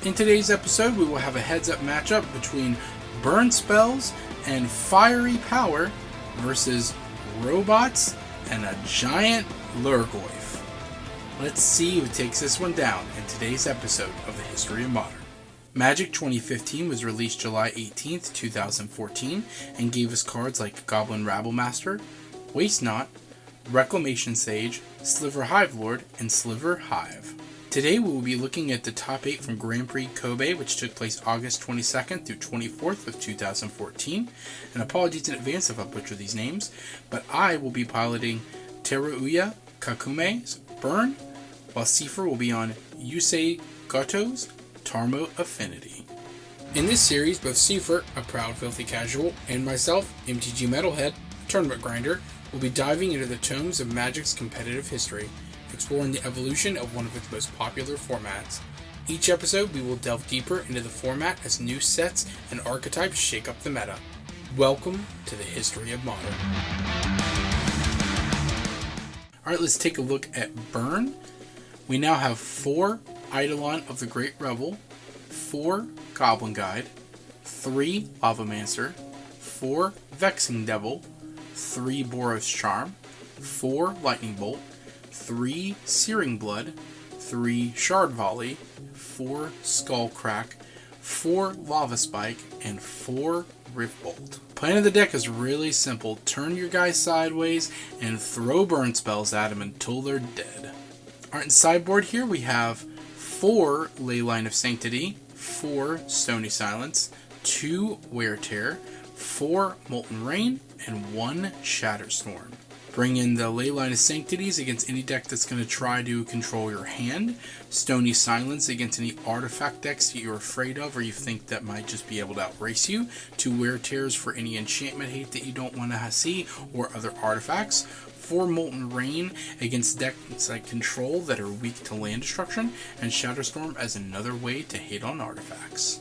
In today's episode, we will have a heads-up matchup between burn spells and fiery power versus robots and a giant Lurgoyf. Let's see who takes this one down in today's episode of the History of Modern. Magic 2015 was released July 18th, 2014, and gave us cards like Goblin Rabblemaster, Waste Not, Reclamation Sage, Sliver Hive Lord, and Sliver Hive. Today we will be looking at the top 8 from Grand Prix Kobe, which took place August 22nd through 24th of 2014. And apologies in advance if I butcher these names, but I will be piloting Teruya Kakume's Burn, while Sefer will be on Yusei Goto's Tarmo Affinity. In this series, both Sefer, a proud filthy casual, and myself, MTG Metalhead, a tournament grinder, will be diving into the tomes of Magic's competitive history, exploring the evolution of one of its most popular formats. Each episode, we will delve deeper into the format as new sets and archetypes shake up the meta. Welcome to the History of Modern. Alright, let's take a look at Burn. We now have 4 Eidolon of the Great Revel, 4 Goblin Guide, 3 Lavamancer, 4 Vexing Devil, 3 Boros Charm, 4 Lightning Bolt, 3 Searing Blood, 3 Shard Volley, 4 Skull Crack, 4 Lava Spike, and 4 Rift Bolt. Plan of the deck is really simple. Turn your guys sideways and throw burn spells at them until they're dead. Alright, in sideboard here we have 4 Leyline of Sanctity, 4 Stony Silence, 2 Wear Tear, 4 Molten Rain, and 1 Shatterstorm. Bring in the Leyline of Sanctities against any deck that's going to try to control your hand. Stony Silence against any artifact decks that you're afraid of or you think that might just be able to outrace you. 2 Wear Tears for any enchantment hate that you don't want to see or other artifacts. 4 Molten Rain against decks like Control that are weak to land destruction. And Shatterstorm as another way to hate on artifacts.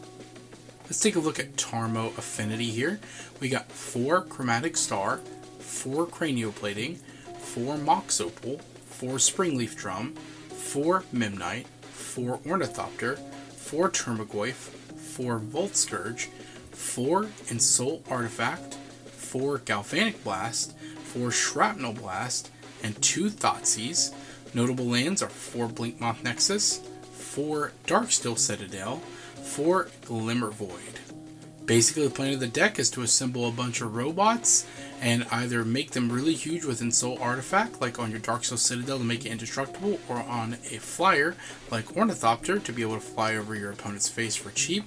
Let's take a look at Tarmo Affinity here. We got 4 Chromatic Star, 4 Cranioplating, 4 Mox Opal, 4 Springleaf Drum, 4 Memnite, 4 Ornithopter, 4 Termagoyf, 4 Volt Scourge, 4 Insult Artifact, 4 Galvanic Blast, 4 Shrapnel Blast, and 2 Thoughtseize. Notable lands are 4 Blinkmoth Nexus, 4 Darksteel Citadel, 4 Glimmer Void. Basically, the plan of the deck is to assemble a bunch of robots and either make them really huge with Insult Artifact, like on your Darksteel Citadel to make it indestructible, or on a flyer like Ornithopter to be able to fly over your opponent's face for cheap,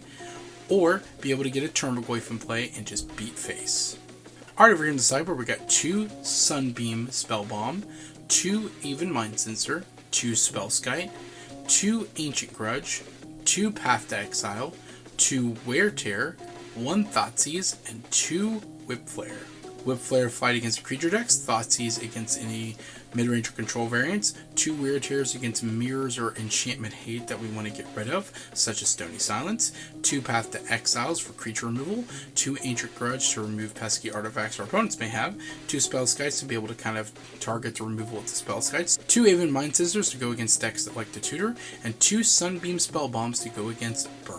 or be able to get a Termagoyf in play and just beat face. Alright, over here in the sideboard, we got 2 Sunbeam Spellbomb, 2 Even Mind Sensor, 2 Spellskite, 2 Ancient Grudge, 2 Path to Exile, 2 Wear Tear, 1 Thoughtseize, and 2 Whip Flare. Whip Flare fight against creature decks, Thoughtseize against any mid-range or control variants, 2 Wear Tears against mirrors or enchantment hate that we want to get rid of, such as Stony Silence, 2 Path to Exiles for creature removal, 2 Ancient Grudge to remove pesky artifacts our opponents may have, 2 Spellskites to be able to kind of target the removal of the Spellskites, 2 Even Mind Scissors to go against decks that like to tutor, and 2 Sunbeam Spellbombs to go against Burn.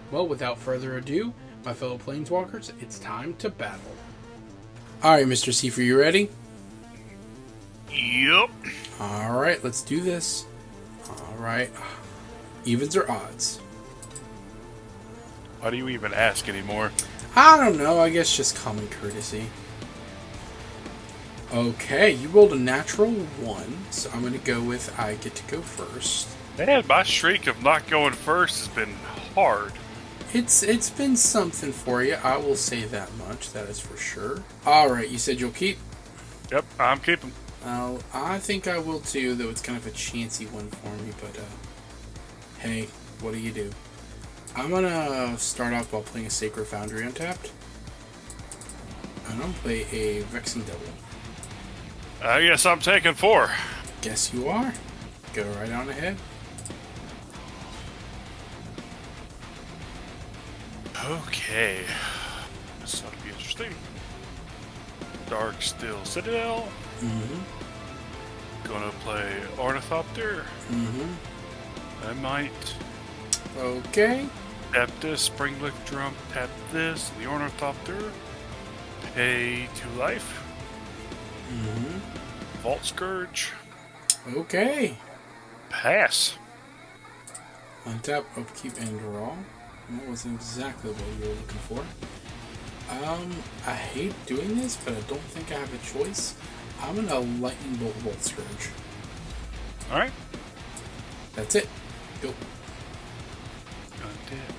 Well, without further ado, my fellow Planeswalkers, it's time to battle. Alright, Mr. Sefer, you ready? Yep. Alright, let's do this. Alright. Evens or odds? Why do you even ask anymore? I don't know, I guess just common courtesy. Okay, you rolled a natural 1, so I'm going to go with I get to go first. Man, my streak of not going first has been hard. It's been something for you, I will say that much, that is for sure. Alright, you said you'll keep? Yep, I'm keeping. Well, I think I will too, though it's kind of a chancy one for me, but hey, what do you do? I'm gonna start off by playing a Sacred Foundry untapped. And I'm gonna play a Vexing Devil. I guess I'm taking 4. Guess you are. Go right on ahead. Okay. This ought to be interesting. Darksteel Citadel. Mm-hmm. Gonna play Ornithopter. Mm-hmm. I might Okay. Tap this, Spring Lick Drum, tap this, the Ornithopter. Pay 2 life. Mm-hmm. Vault Scourge. Okay. Pass. Untap, upkeep, and draw. That wasn't exactly what you were looking for. I hate doing this, but I don't think I have a choice. I'm gonna Lightning Bolt Vault Scourge. Alright. That's it. Go. Untap.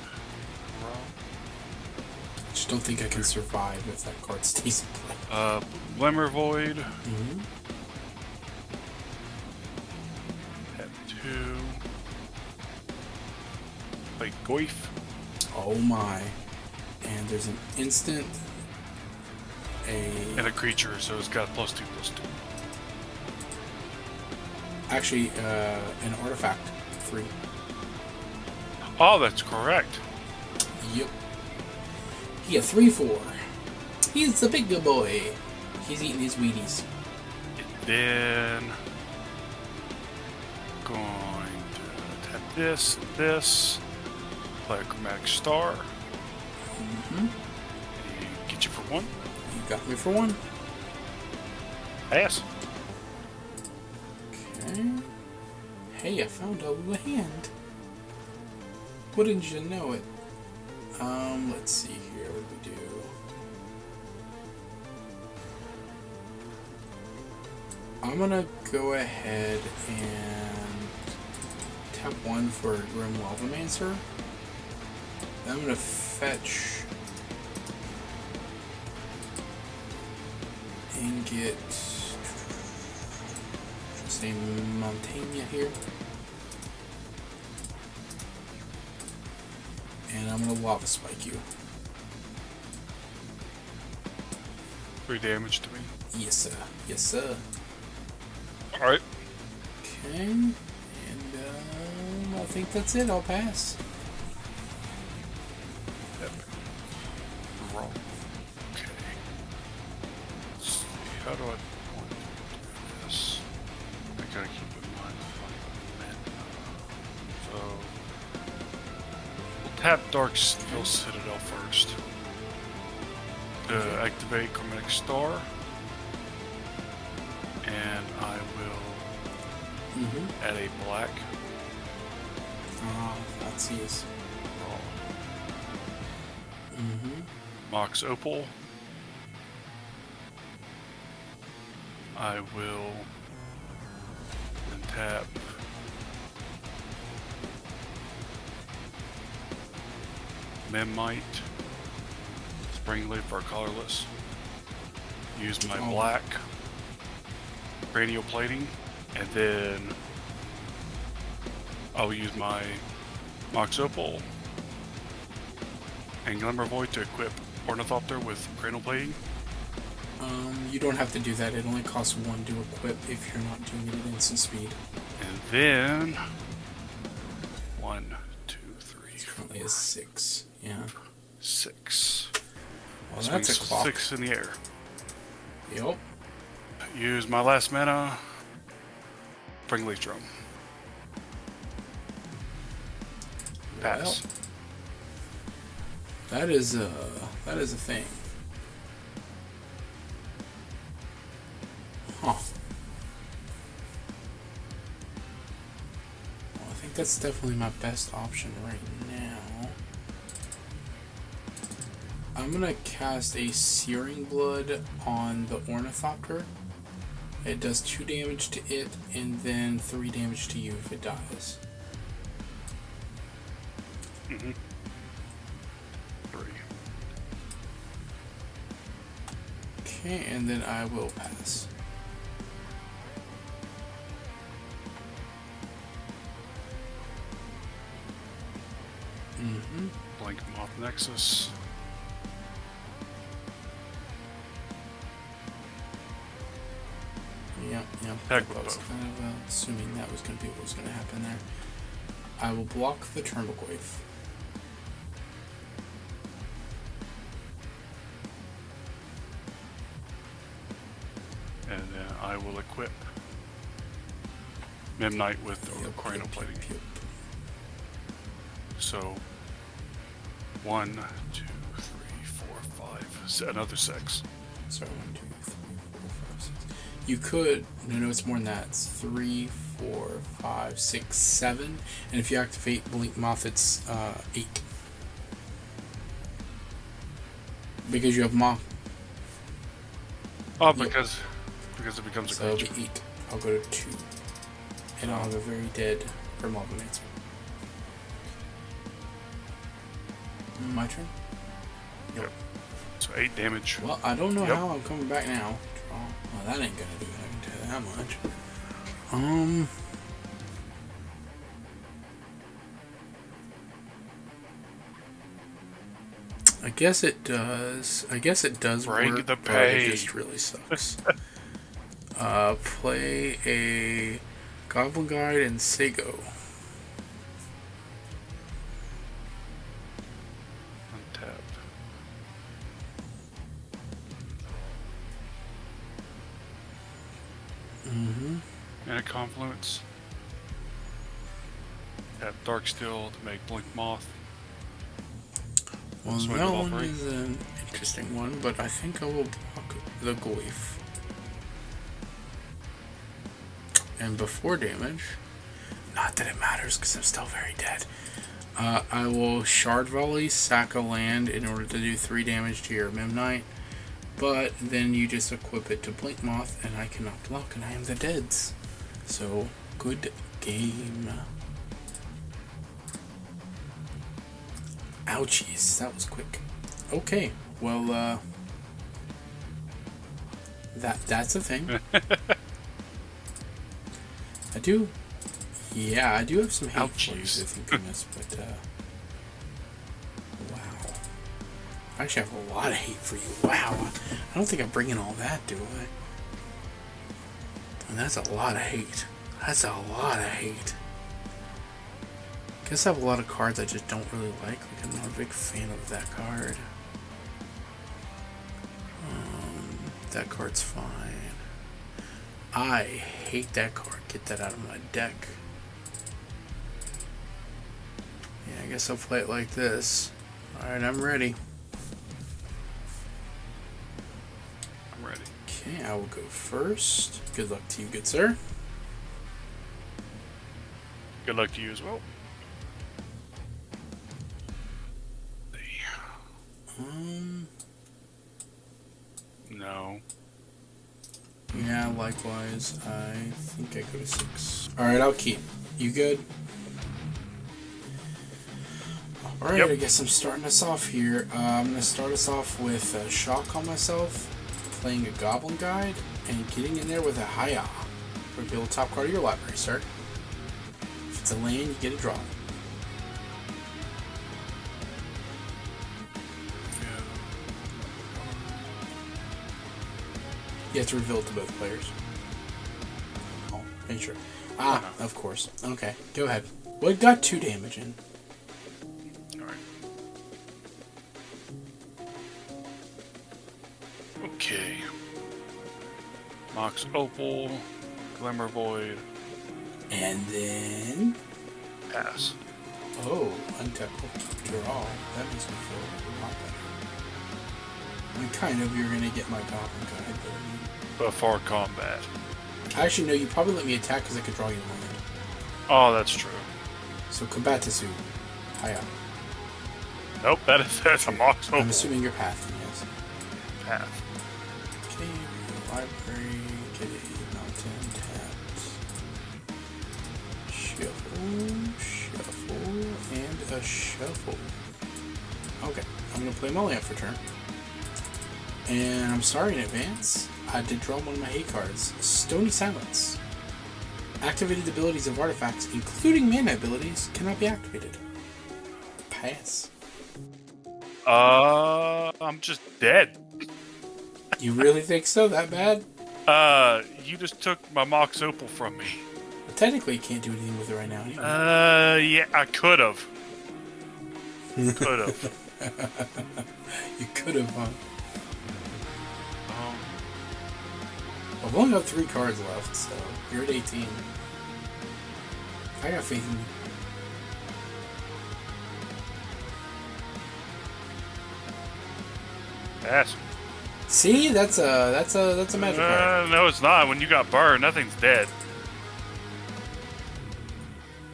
Draw. Just don't think I can survive if that card stays in play. Glimmer Void. Mm-hmm. Tap 2. Play Goif. Oh my. And there's an instant. And a creature, so it's got +2/+2. Actually, an artifact. Free. Oh, that's correct. Yep. He a 3/4. He's the big good boy. He's eating his Wheaties. And then going to tap this and this. Play a Chromatic Star. Mm-hmm. And get you for 1. You got me for 1. Pass. Okay. Hey, I found a land. Wouldn't you know it? Let's see here. What do we do? I'm gonna go ahead and tap 1 for Grim Lavamancer. Then I'm gonna fetch and get say Montaigne here. And I'm gonna Lava Spike you. 3 damage to me. Yes, sir. Yes, sir. Alright. Okay. And I think that's it. I'll pass. Yep. Wrong. Okay. Let's see. How do I want to do this? I gotta keep in mind my mana. So we'll tap Dark Steel Citadel first. Activate Chromatic Star. And I will add a black. That's his. Mox Opal. I will then tap Memite, Spring Leaf or colorless. Use my black cranial plating, and then I'll use my Mox Opal and Glimmer Void to equip Ornithopter with cranial plating. You don't have to do that. It only costs 1 to equip if you're not doing it at instant speed. And then 1, 2, 3, It's currently a 6. Yeah. 6. Well, that's a clock. 6 in the air. Yep. Use my last mana. Spring Leaf Drum. Pass. Well, that is a thing. Huh. Well, I think that's definitely my best option right now. I'm gonna cast a Searing Blood on the Ornithopter. It does 2 damage to it, and then 3 damage to you if it dies. 3. Okay, and then I will pass. Blink Moth Nexus. Yep. Heck I was with kind of assuming that was going to be what was going to happen there. I will block the Termaglyph. And then I will equip Memnite with the cranial plating. Yep. So 1, 2, 3, 4, 5. Another 6. Sorry, 1, 2, 3, 4, 5, 6. You could. No, it's more than that. It's 3, 4, 5, 6, 7. And if you activate Blink Moth, it's 8. Because you have Moth. Oh, because it becomes a so creature. It'll be 8. I'll go to 2. And I'll have a very dead Permobomancer. My turn? Yep. So 8 damage. Well, I don't know how I'm coming back now. Well, that ain't gonna do it, I can tell you that much. I guess it does. Bring work, the but pain. it just really sucks. Play a Goblin Guide and Sago. Untapped. And a Confluence. Tap Darksteel to make Blink Moth. Well, Swing that of all one 3. is an interesting one, but I think I will block the Goif. And before damage, not that it matters because I'm still very dead, I will Shard Volley, sack a land in order to do 3 damage to your Memnite, but then you just equip it to Blink Moth and I cannot block and I am the deads. So, good game. Ouchies, that was quick. Okay, well, that's a thing. I do have some hate for you, Infamous, but, wow. I actually have a lot of hate for you. Wow. I don't think I'm bringing all that, do I? And that's a lot of hate. Guess I have a lot of cards I just don't really like. I'm not a big fan of that card. That card's fine. I hate that card. Get that out of my deck. Yeah, I guess I'll play it like this. Alright, I'm ready. I'm ready. Okay, I will go first. Good luck to you, good sir. Good luck to you as well. No. Yeah, likewise. I think I go to 6. Alright, I'll keep. You good? Alright, Yep. I guess I'm starting us off here. I'm going to start us off with a Shock on myself, playing a Goblin Guide, and getting in there with a Hiya. Reveal the top card of your library, sir. If it's a land, you get a draw. You have to reveal it to both players. Oh, make sure. Ah, of course. Okay, go ahead. Well, it got 2 damage in. Alright. Okay. Mox Opal, Glimmer Void, And then... pass. Oh, untap draw. That makes me feel a lot better. I mean, kind of, you're going to get my Goblin Guide, but I mean... Before combat. Actually, no, you probably let me attack because I could draw you land. Oh, that's true. So, Kabatsu. Hiya. Nope, that's a Mox Opal. I'm assuming you're pathing, yes. Path. Okay, library, get a mountain tapped. Shuffle, and a shuffle. Okay, I'm going to play my land for turn. And I'm sorry in advance, I did draw one of my hate cards. Stony Silence. Activated abilities of artifacts, including mana abilities, cannot be activated. Pass. I'm just dead. You really think so? That bad? You just took my Mox Opal from me. Well, technically, you can't do anything with it right now anyway. Yeah, I could have. You could have, huh? I've only got 3 cards left, so you're at 18. I got faith in you. Pass. See, that's a magic card. No, it's not. When you got burned, nothing's dead.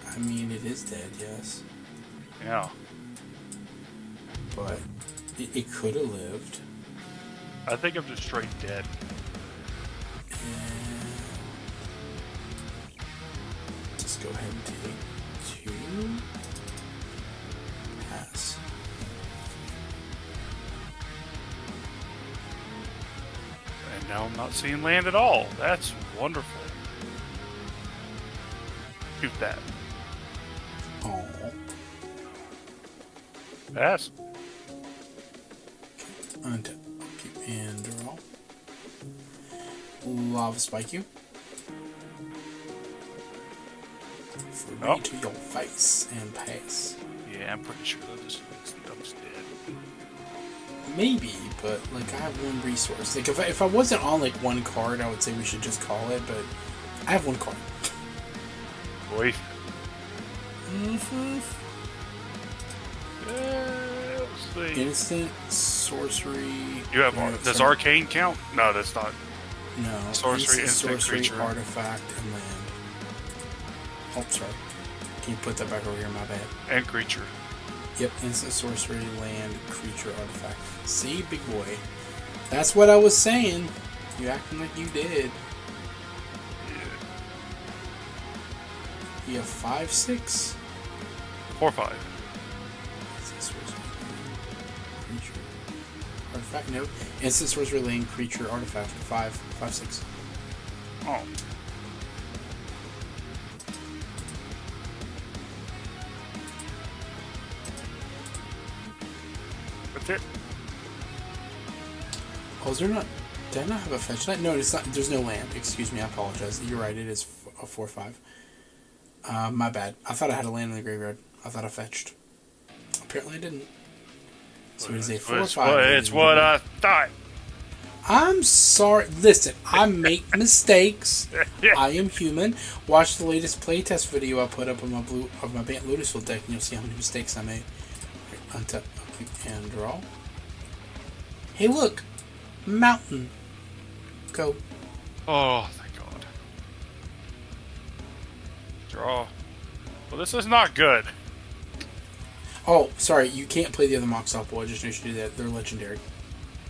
I mean, it is dead, yes. Yeah. But it could have lived. I think I'm just straight dead. And just go ahead and take 2. Pass. And now I'm not seeing land at all. That's wonderful. Shoot that. Oh. Pass. Untap. And draw. Lava spike you. Free to your face and pass. Yeah, I'm pretty sure that this stuff's dead. Maybe, but like I have one resource. Like if I wasn't on like one card, I would say we should just call it. But I have one card. Boy. Mm-hmm. Let's see. Instant sorcery. You have does arcane count? No, that's not. No. Sorcery, instant sorcery, creature, artifact, and land. Oh, sorry. Can you put that back over here? My bad. and creature. Yep, instant sorcery, land, creature, artifact. See, big boy. That's what I was saying. You acting like you did. Yeah. You have 5, 6. 4, 5. Instant sorcery, creature, artifact. No. Instant sorcery, land, creature, artifact. 5, 5, 6. Oh. That's it. Oh, is there not? Did I not have a fetch land? No, it's not. There's no land. Excuse me. I apologize. You're right. It is a 4, 5. My bad. I thought I had a land in the graveyard. I thought I fetched. Apparently I didn't. So it is a 4, 5. It's what I thought. I'm sorry. Listen, I make mistakes. Yeah. I am human. Watch the latest playtest video I put up on my Bant Lotusfield deck, and you'll see how many mistakes I made. Untap, and draw. Hey, look, mountain. Go. Oh, thank God. Draw. Well, this is not good. Oh, sorry, you can't play the other Mox Opal. I just knew you should do that. They're legendary.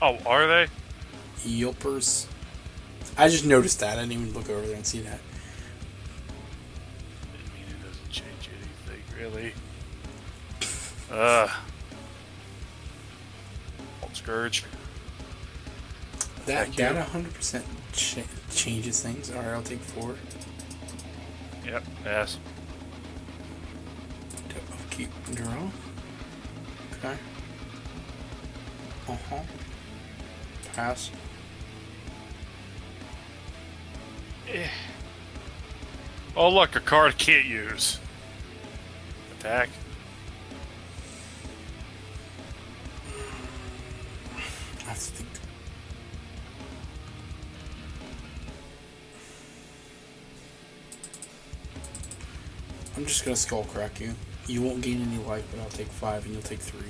Oh, are they? Yelpers. I just noticed that. I didn't even look over there and see that. I mean, it doesn't change anything, really. Alt Scourge. That Thank you. 100% changes things. Alright, I'll take 4. Yep, pass. Keep draw. Okay. Uh-huh. Pass. Oh, look, a card I can't use. Attack. I have to think. I'm just gonna skull crack you. You won't gain any life, but I'll take 5 and you'll take 3.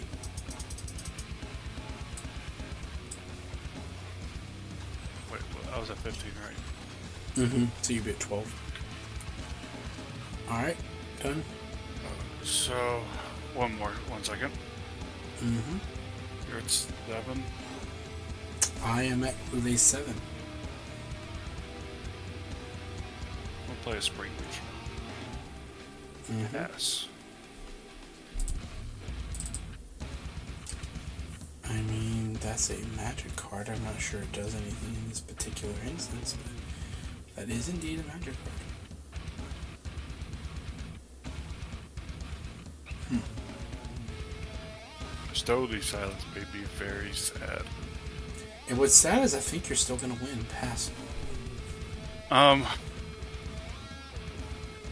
Wait, I was at 15, right? Mm-hmm. So you'll be at 12. Alright, done. So, one second. Mm-hmm. You're at 7. I am at Relay 7. We'll play a Spring Reach. Mm-hmm. Yes. I mean, that's a magic card. I'm not sure it does anything in this particular instance, but that is indeed a magic card. Stoly Silence made me very sad. And what's sad is I think you're still gonna win. Pass. In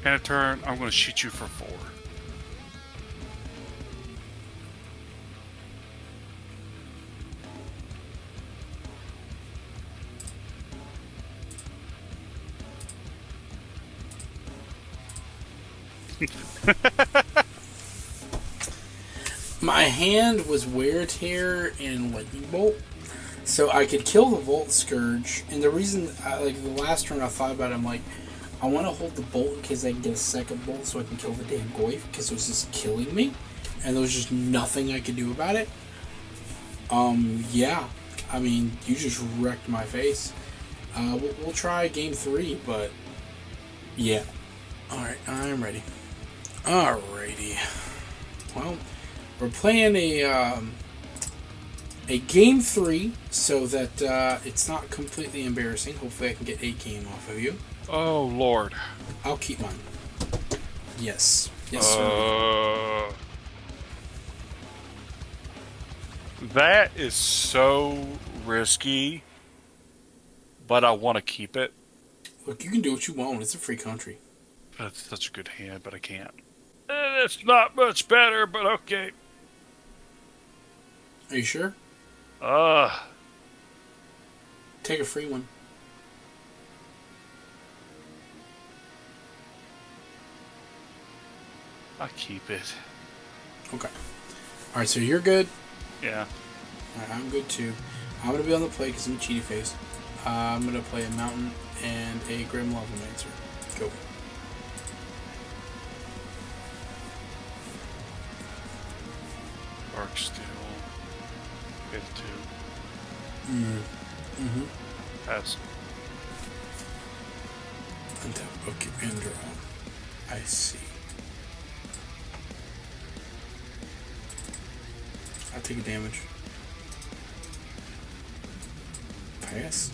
a turn, I'm going to shoot you for 4. My hand was Wear Tear and Lightning Bolt. So I could kill the Volt Scourge, and the reason, like the last turn I thought about it, I'm like, I want to hold the Bolt in case I can get a second Bolt so I can kill the damn Goyf, because it was just killing me, and there was just nothing I could do about it. Yeah, I mean, you just wrecked my face. We'll try game 3, but yeah. Alright, I'm ready. Alrighty. Well, we're playing a game 3 so that it's not completely embarrassing. Hopefully I can get 8 game off of you. Oh, Lord. I'll keep mine. Yes. Yes, sir. That is so risky, but I want to keep it. Look, you can do what you want. It's a free country. That's such a good hand, but I can't. It's not much better, but okay. Are you sure? Take a free one. I keep it. Okay. Alright, so you're good. Yeah. Alright, I'm good too. I'm going to be on the play because I'm a cheaty face. I'm going to play a Mountain and a Grim Lavamancer. Go. Arc Steel. Hit 2. Mm-hmm. Pass. Untap. Okay, and draw. I see. I'll take a damage. Pass.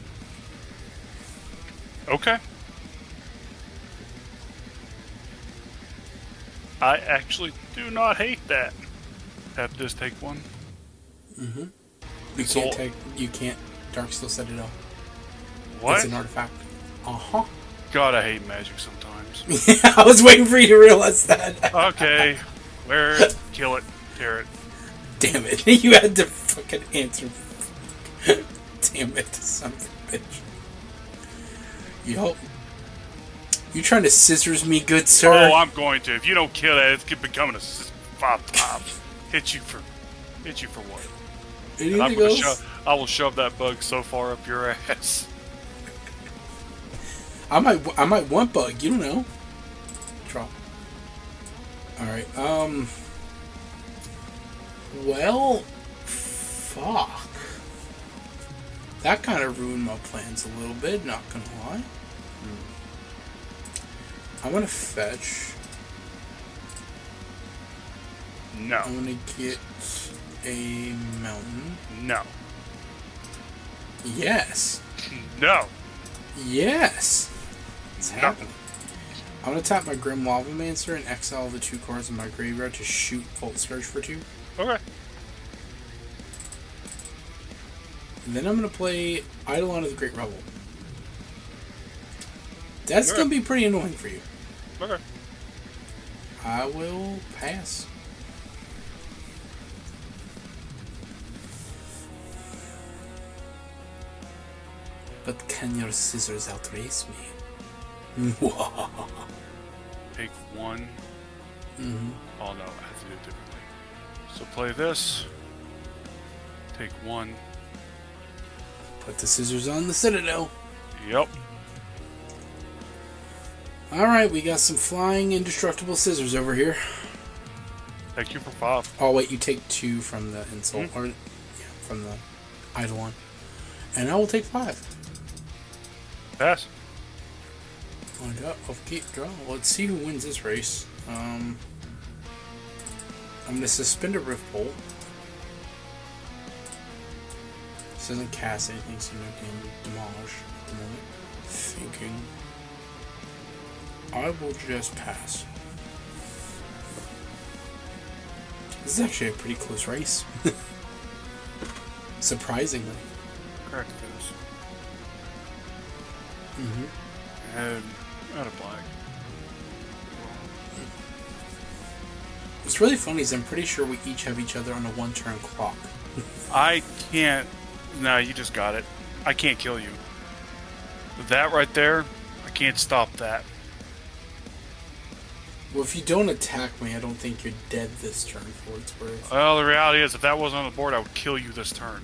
Okay. I actually do not hate that. Have this take 1. Mm-hmm. You can't Darksteel set it up. What? It's an artifact. Uh-huh. God, I hate magic sometimes. Yeah, I was waiting for you to realize that. Okay. Wear it. Kill it. Tear it. Damn it. You had to fucking answer. Damn it, son of a bitch. Yo. You trying to scissors me, good sir? Oh, I'm going to. If you don't kill that, it's becoming a pop. Hit you for what? Anything else? I will shove that bug so far up your ass. I might want bug. You don't know. Draw. All right. Well, fuck. That kind of ruined my plans a little bit. Not gonna lie. I'm gonna fetch. No. I'm gonna get a Mountain. No. Yes. No. Yes. It's No. happening. I'm gonna tap my Grim Lavamancer and exile the 2 cards in my graveyard to shoot Volt Scourge for 2. Okay. And then I'm gonna play Eidolon of the Great Rebel. That's gonna be pretty annoying for you. Okay. I will pass. But can your scissors outrace me? Take 1. Mm-hmm. Oh no, I have to do it differently. So play this. Take 1. Put the scissors on the Citadel. Yep. Alright, we got some flying indestructible scissors over here. Thank you for 5. Oh wait, you take 2 from the insult, or from the Eidolon. And I will take 5. Pass. Keep draw. Let's see who wins this race. I'm gonna suspend a Rift Bolt. This doesn't cast anything, so no damage demolish at the moment. Thinking. I will just pass. This is actually a pretty close race. Surprisingly. Correct this. Mm-hmm. And out of black. What's really funny is I'm pretty sure we each have each other on a 1-turn clock. I can't. No, you just got it. I can't kill you. That right there, I can't stop that. Well, if you don't attack me, I don't think you're dead this turn for what it's worth. Well, the reality is, if that wasn't on the board, I would kill you this turn.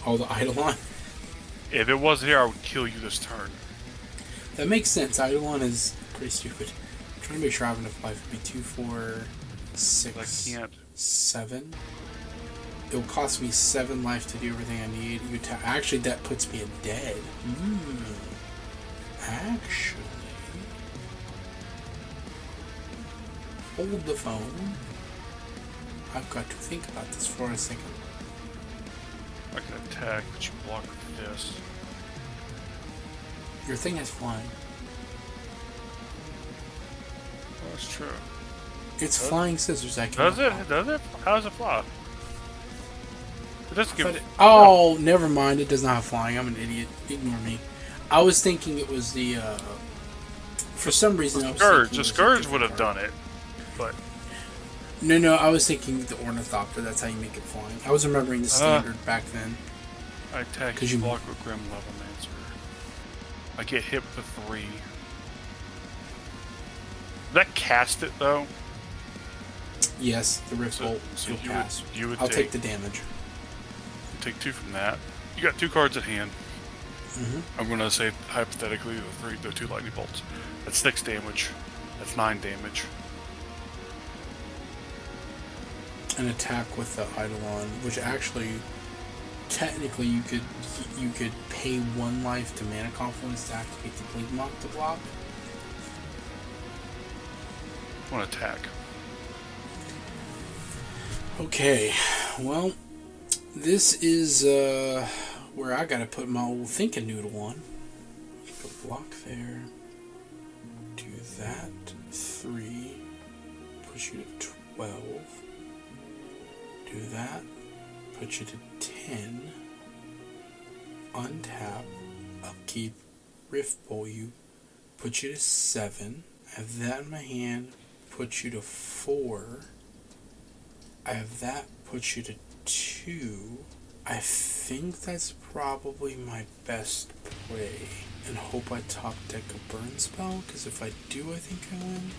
Oh, the Eidolon? If it wasn't here, I would kill you this turn. That makes sense. Eidolon is pretty stupid. I'm trying to make sure I have enough life. It'd be 2, 4, 6, I can't. 7. It'll cost me 7 life to do everything I need. Actually, that puts me at dead. Actually. Hold the phone. I've got to think about this for a second. I can attack, but you block with this. Your thing is flying. Oh, that's true. It's flying scissors. Does it? Does it? How does it fly? It doesn't give it. Oh, never mind. It does not have flying. I'm an idiot. Ignore me. I was thinking it was the. For some reason, I was Scourge. thinking The Scourge would have done it, but. No, I was thinking the Ornithopter. That's how you make it flying. I was remembering the standard back then. I attack you block with Grim Levelmancer. I get hit with 3. That cast it though. Yes, the Rift Bolt So will pass. I'll take the damage. Take 2 from that. You got 2 cards at hand. Mm-hmm. I'm gonna say hypothetically the 2 lightning bolts. That's 6 damage. That's 9 damage. An attack with the Eidolon, which actually, technically, you could pay 1 life to Mana Confluence to activate the Blink Mock to block. One attack. Okay, well, this is where I gotta put my old thinking noodle on. Put a block there. Do that. 3. Push you to 12. Do that. Put you to 10. Untap. Upkeep. Rift Bowl you. Put you to 7. I have that in my hand. Put you to 4. I have that. Put you to 2. I think that's probably my best play. And hope I top deck a burn spell. Because if I do, I think I win.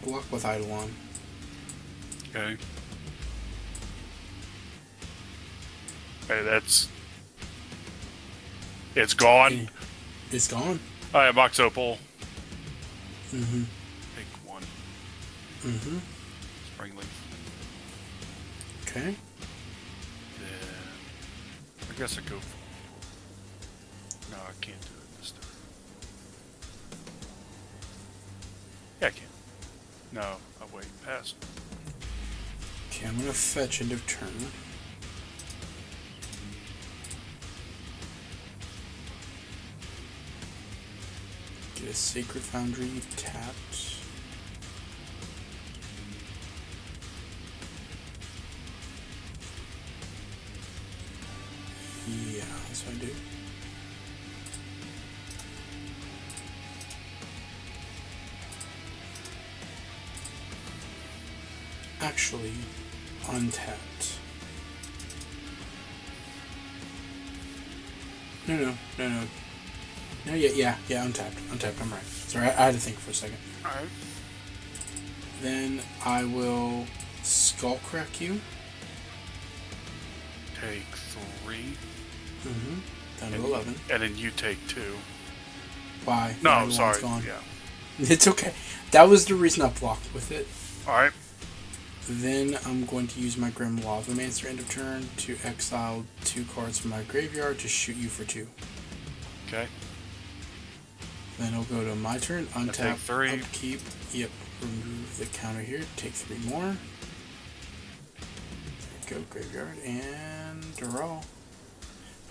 Block with Eidolon. Okay. Okay, that's... It's gone. It's gone. Alright, Mox Opal. Mm-hmm. Take 1. Mm-hmm. Spring Leaf. Okay. Then... I guess I go for... No, I can't do it this time. Yeah, I can. No, I'll wait. Pass. Okay, I'm gonna fetch end of turn. Get a Sacred Foundry tapped. Yeah, that's what I do. Actually, untapped. No. No, yeah, untapped. Untapped, I'm right. Sorry, I had to think for a second. Alright. Then I will Skullcrack you. Take 3. Mm-hmm. Down to 11. And then you take 2. Why? No, Everyone's sorry. Gone. Yeah. It's okay. That was the reason I blocked with it. Alright. Then I'm going to use my Grim Lavamancer end of turn to exile 2 cards from my graveyard to shoot you for 2. Okay. Then I'll go to my turn, untap, 3. upkeep, yep, remove the counter here, take 3 more. Go graveyard, and draw.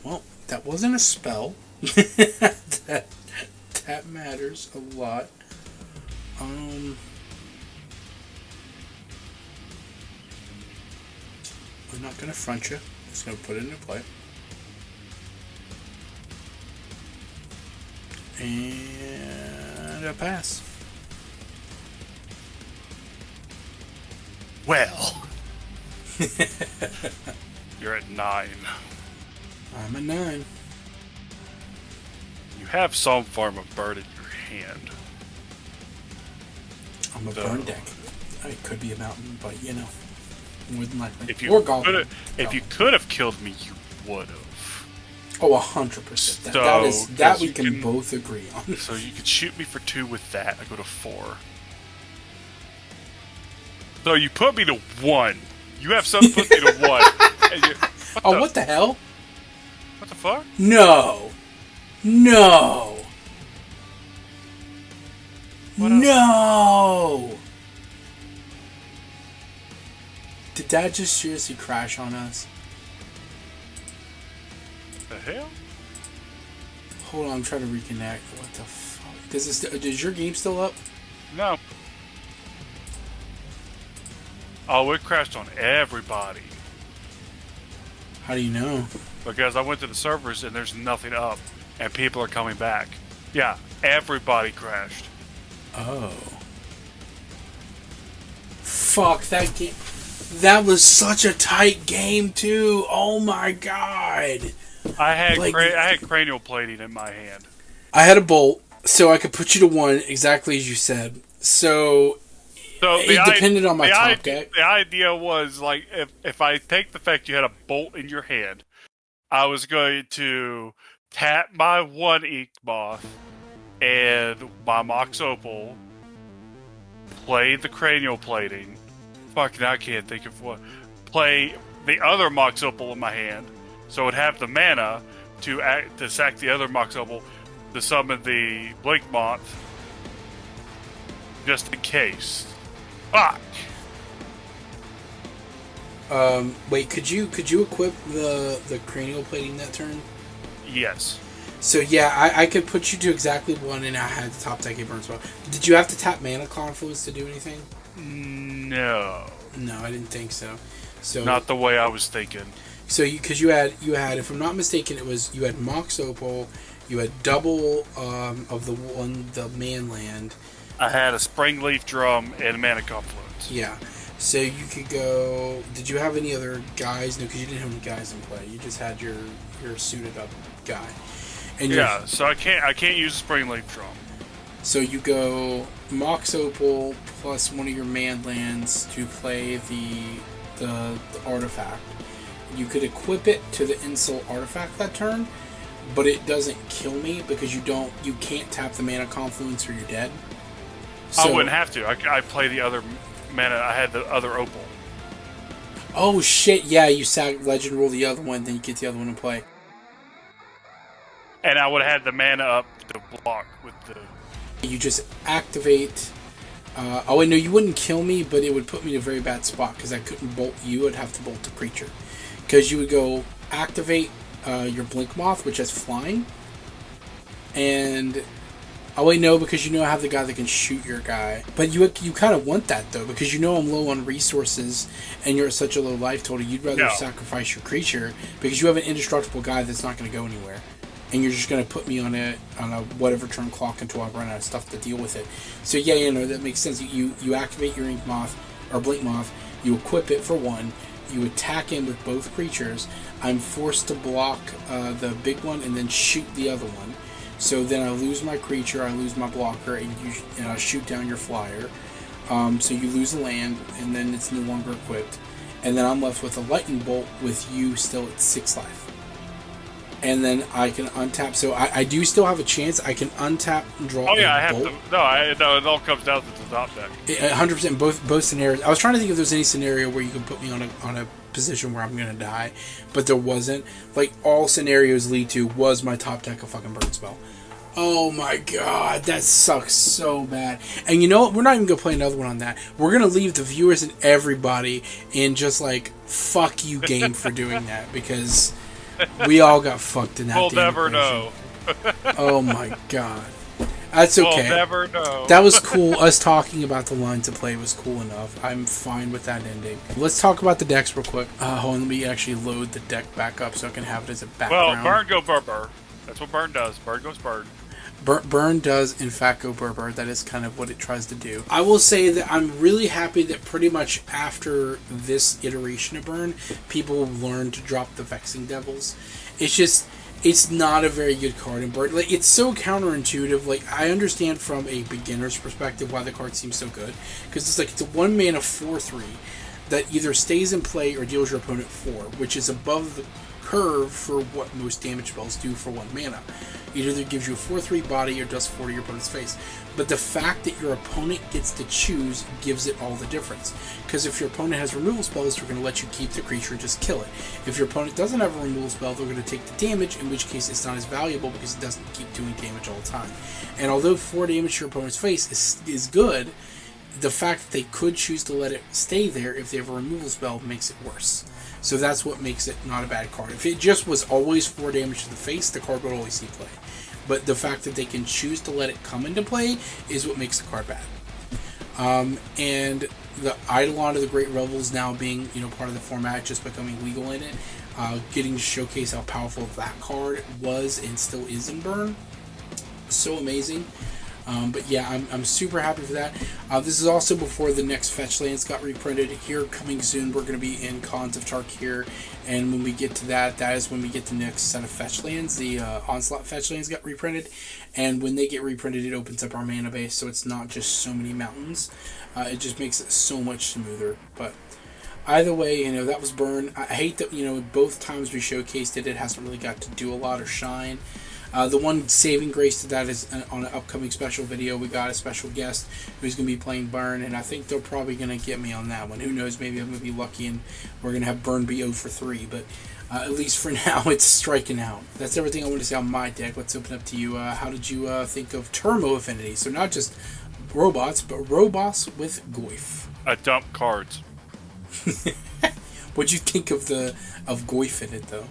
Well, that wasn't a spell. that matters a lot. I'm not going to front you. Just going to put it into play. And a pass. Well. You're at 9. I'm at 9. You have some form of bird in your hand. I'm a burn deck. It could be a mountain, but you know, more than likely. If you or goblin. If you could have killed me, you would have. Oh, 100%. So, That we can both agree on. So you could shoot me for 2 with that. I go to 4. So you put me to 1. You have something put me to 1. What the hell? What the fuck? No. What No. Did that just seriously crash on us? The hell? Hold on, I'm trying to reconnect. What the fuck? Is your game still up? No. Oh, it crashed on everybody. How do you know? Because I went to the servers and there's nothing up. And people are coming back. Yeah, everybody crashed. Oh. Fuck, that game. That was such a tight game, too. Oh my god. I had cranial plating in my hand. I had a bolt, so I could put you to 1, exactly as you said. So it depended on my top deck. The idea was, like, if I take the fact you had a bolt in your hand, I was going to tap my 1 Ink Moth and my Mox Opal, play the cranial plating. Fuck, now I can't think of what. Play the other Mox Opal in my hand, so it would have the mana to sack the other Mox Opal to summon the Blink Moth, just in case. Fuck! Wait, could you equip the cranial plating that turn? Yes. So yeah, I could put you to exactly 1, and I had the top deck burn spell. Did you have to tap Mana Confluence to do anything? No. No, I didn't think so. So not the way I was thinking. So because you had, if I'm not mistaken, you had Mox Opal, you had double of the Manland. I had a Springleaf Drum and Mana Confluence. Yeah. So you could go. Did you have any other guys? No, because you didn't have any guys in play. You just had your suited up guy. And yeah. So I can't use a Springleaf Drum. So you go Mox Opal plus one of your Manlands to play the artifact. You could equip it to the Insult artifact that turn, but it doesn't kill me because you can't tap the Mana Confluence or you're dead. So, I wouldn't have to. I play the other mana. I had the other Opal. Oh shit! Yeah, you sack Legend roll the other one, then you get the other one in play. And I would have had the mana up to block with the. You just activate. Oh wait, no, you wouldn't kill me, but it would put me in a very bad spot because I couldn't bolt you. I'd have to bolt the creature. Because you would go activate your Blink Moth, which has flying. And oh wait, no, because I have the guy that can shoot your guy. But you kind of want that though, because I'm low on resources and you're at such a low life total. You'd rather sacrifice your creature because you have an indestructible guy that's not going to go anywhere. And you're just going to put me on a whatever turn clock until I run out of stuff to deal with it. So yeah, that makes sense. You activate your Ink Moth or Blink Moth. You equip it for 1. You attack in with both creatures. I'm forced to block the big one and then shoot the other one. So then I lose my creature, I lose my blocker, and I shoot down your flyer. So you lose the land, and then it's no longer equipped. And then I'm left with a lightning bolt with you still at 6 life. And then I can untap. So I do still have a chance. I can untap and draw. Oh yeah, I have bolt. No, it all comes down to the top deck. 100% both scenarios. I was trying to think if there's any scenario where you can put me on a position where I'm gonna die, but there wasn't. Like all scenarios lead to was my top deck a fucking burn spell. Oh my god, that sucks so bad. And you know what? We're not even gonna play another one on that. We're gonna leave the viewers and everybody in just like fuck you game for doing that because. We all got fucked in that. We'll never know. Oh my god, that's okay. We'll never know. That was cool. Us talking about the lines of play was cool enough. I'm fine with that ending. Let's talk about the decks real quick. Hold on, let me actually load the deck back up so I can have it as a background. Well, burn go burr. That's what burn does. Burn goes burn. Burn does, in fact, go burr. That is kind of what it tries to do. I will say that I'm really happy that pretty much after this iteration of Burn, people learned to drop the Vexing Devils. It's not a very good card in Burn. Like, it's so counterintuitive. Like, I understand from a beginner's perspective why the card seems so good. Because it's a 1 mana 4/3 that either stays in play or deals your opponent 4, which is above the curve for what most damage spells do for 1 mana. It either gives you a 4/3 body or does 4 to your opponent's face. But the fact that your opponent gets to choose gives it all the difference. Because if your opponent has removal spells, they're going to let you keep the creature and just kill it. If your opponent doesn't have a removal spell, they're going to take the damage, in which case it's not as valuable because it doesn't keep doing damage all the time. And although 4 damage to your opponent's face is good, the fact that they could choose to let it stay there if they have a removal spell makes it worse. So that's what makes it not a bad card. If it just was always 4 damage to the face, the card would always see play. But the fact that they can choose to let it come into play is what makes the card bad. And the Eidolon of the Great Revels now being, part of the format, just becoming legal in it, getting to showcase how powerful that card was and still is in Burn. So amazing. But yeah, I'm super happy for that. This is also before the next fetch lands got reprinted. Here, coming soon, we're going to be in Khans of Tarkir, and when we get to that is when we get the next set of fetch lands. The Onslaught fetch lands got reprinted, and when they get reprinted, it opens up our mana base, so it's not just so many mountains. It just makes it so much smoother. But either way, that was Burn. I hate that, both times we showcased it, it hasn't really got to do a lot or shine. The one saving grace to that is on an upcoming special video. We got a special guest who's going to be playing Burn, and I think they're probably going to get me on that one. Who knows, maybe I'm going to be lucky and we're going to have Burn be 0 for 3, but at least for now, it's striking out. That's everything I want to say on my deck. Let's open up to you. How did you think of Turmo Affinity? So not just robots, but robots with Goyf. I dump cards. What'd you think of Goyf in it, though?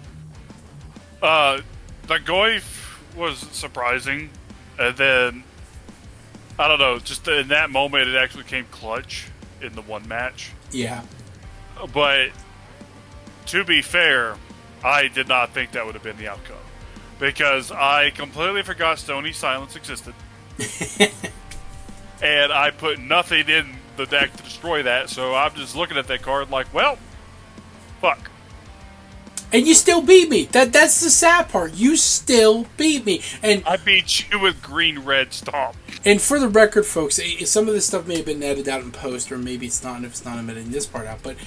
The Goyf was surprising, and then I don't know, just in that moment it actually came clutch in the one match. Yeah. But to be fair, I did not think that would have been the outcome, because I completely forgot Stony Silence existed. And I put nothing in the deck to destroy that, so I'm just looking at that card like, well, fuck. And you still beat me. That's the sad part. You still beat me. And I beat you with green-red stomp. And for the record, folks, some of this stuff may have been edited out in post, or maybe it's not, if it's not omitting this part out. But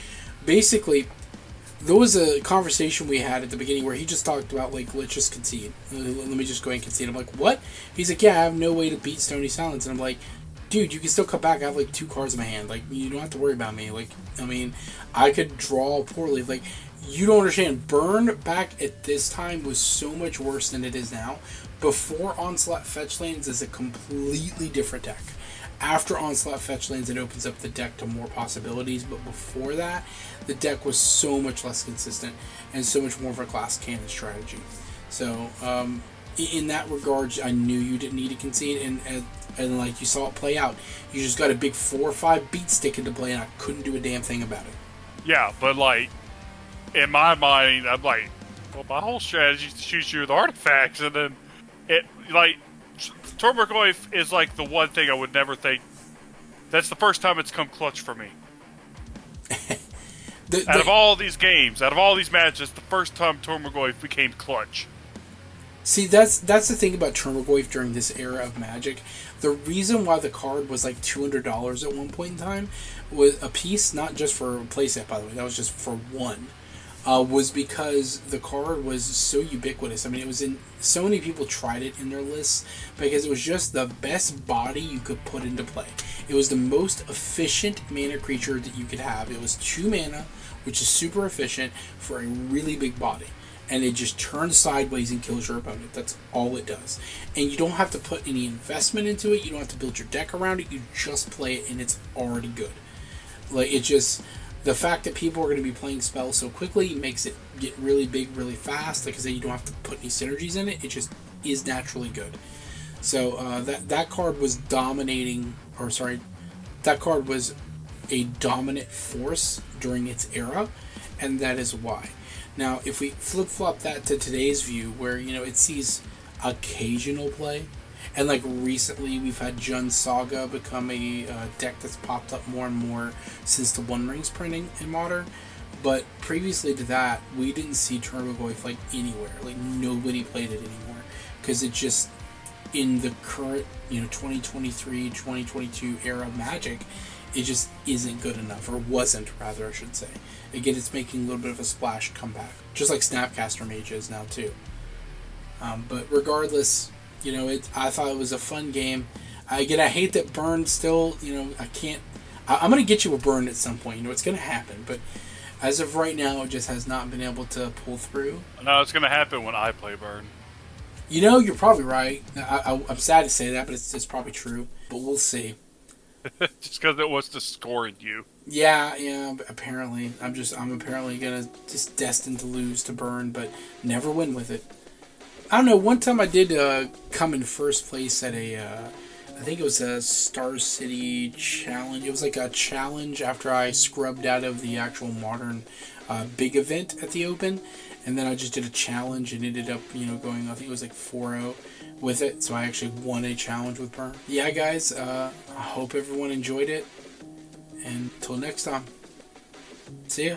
basically, there was a conversation we had at the beginning where he just talked about, like, let's just concede. Let me just go ahead and concede. I'm like, what? He's like, yeah, I have no way to beat Stony Silence. And I'm like, dude, you can still come back. I have, like, 2 cards in my hand. Like, you don't have to worry about me. Like, I mean, I could draw poorly. Like, you don't understand. Burn back at this time was so much worse than it is now. Before Onslaught Fetchlands is a completely different deck. After Onslaught Fetchlands, it opens up the deck to more possibilities. But before that, the deck was so much less consistent and so much more of a glass cannon strategy. So, in that regard, I knew you didn't need to concede. And like you saw it play out. You just got a big 4 or 5 beat stick into play, and I couldn't do a damn thing about it. Yeah, but like, in my mind, I'm like, well, my whole strategy is to shoot you with artifacts, and then it, like, Turmogoyf is like the one thing I would never think. That's the first time it's come clutch for me. Out of all these games, out of all these matches, the first time Turmogoyf became clutch. See, that's the thing about Turmogoyf during this era of Magic. The reason why the card was like $200 at one point in time was a piece, not just for a playset, by the way, that was just for one. Was because the card was so ubiquitous. I mean, it was in so many people tried it in their lists because it was just the best body you could put into play. It was the most efficient mana creature that you could have. It was 2 mana, which is super efficient for a really big body. And it just turns sideways and kills your opponent. That's all it does. And you don't have to put any investment into it. You don't have to build your deck around it. You just play it and it's already good. Like, it just... The fact that people are going to be playing spells so quickly makes it get really big really fast. Like I said, you don't have to put any synergies in it. It just is naturally good. So that card was dominating, that card was a dominant force during its era, and that is why. Now, if we flip-flop that to today's view, where, it sees occasional play, and like recently, we've had Jund Saga become a deck that's popped up more and more since the One Rings printing in Modern. But previously to that, we didn't see Turmogoyf like anywhere. Like nobody played it anymore because it just, in the current 2023, 2022 era of Magic, it just isn't good enough, or wasn't, rather, I should say. Again, it's making a little bit of a splash comeback, just like Snapcaster Mage is now too. But regardless, I thought it was a fun game. Again, I hate that Burn still, I can't. I'm going to get you a Burn at some point. It's going to happen. But as of right now, it just has not been able to pull through. No, it's going to happen when I play Burn. You're probably right. I'm sad to say that, but it's probably true. But we'll see. Just because it wants to score you. Yeah. Apparently, I'm apparently gonna just destined to lose to Burn, but never win with it. I don't know. One time I did come in first place at I think it was a Star City challenge. It was like a challenge after I scrubbed out of the actual modern big event at the Open, and then I just did a challenge and ended up going. I think it was like 4-0. With it, so I actually won a challenge with Burn. Yeah, guys, I hope everyone enjoyed it, and until next time, see ya.